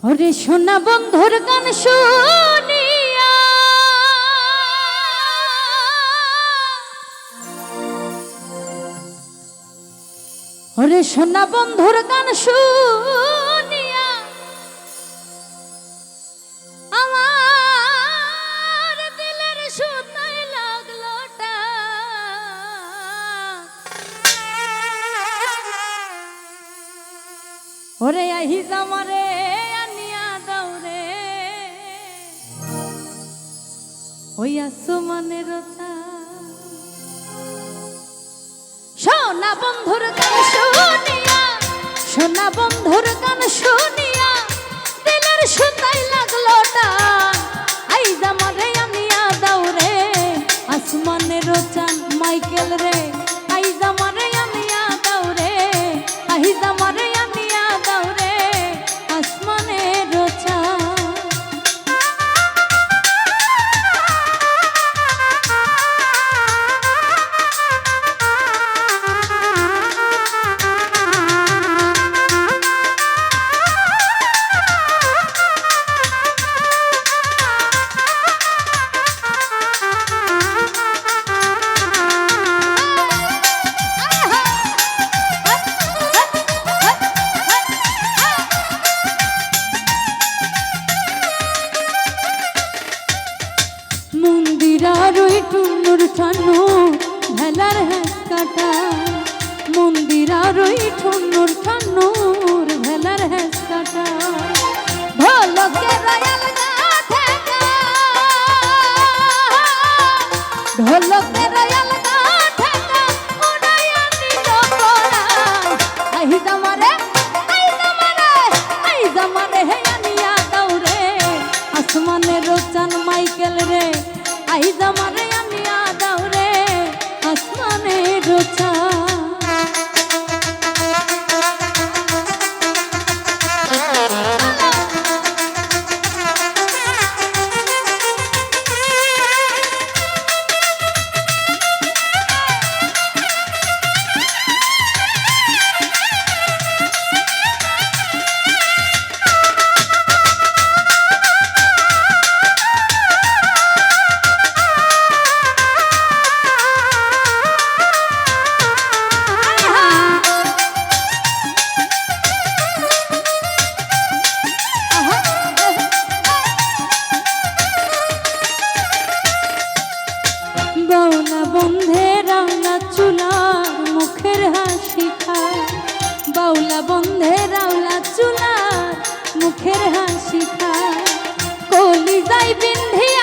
ওরে সোনা বন্ধুর গান শুনিয়া ওরে সোনা বন্ধুর গান শুনিয়া আমার দিলের সুতায় লাগলো ওরে আহি জামারে আনিয়া দৌড়ে ওই আসমানের সোনা বন্ধুর গান শুনিয়া সোনা বন্ধুর গান শুনিয়া দিলের সুতাই লাগলো টান আই জামারে আনিয়া দৌড়ে আসমানের চাঁদ মাইকেল রে আই জামারে আনিয়া দৌড়ে আই জামারে আনিয়া দৌড়ে আসমানের চাঁদ মন্দিরার ওই টুনুর ঠানু ভেলার হ্যাস কাটা মন্দিরার ওই টুনুর ঠানুর ভেলার হ্যাস কাটা ঢোলকের রয়াল গাথা ঢোলকের রয়াল গাথা উড়াইয়া নিল কোড়া আই জামারে আই জামারে আই জামারে হে আনিয়া দৌড়ে আসমানের চান মাইকেল রে আই জামারে আনিয়া দৌড়ে আসমানের চাঁদ বাউলা বন্ধে রাউলা চুলার মুখের হাসি খায় বাউলা বন্ধে রাউলা চুলার মুখের হাসি খায় কলি যাই বিন্ধিয়া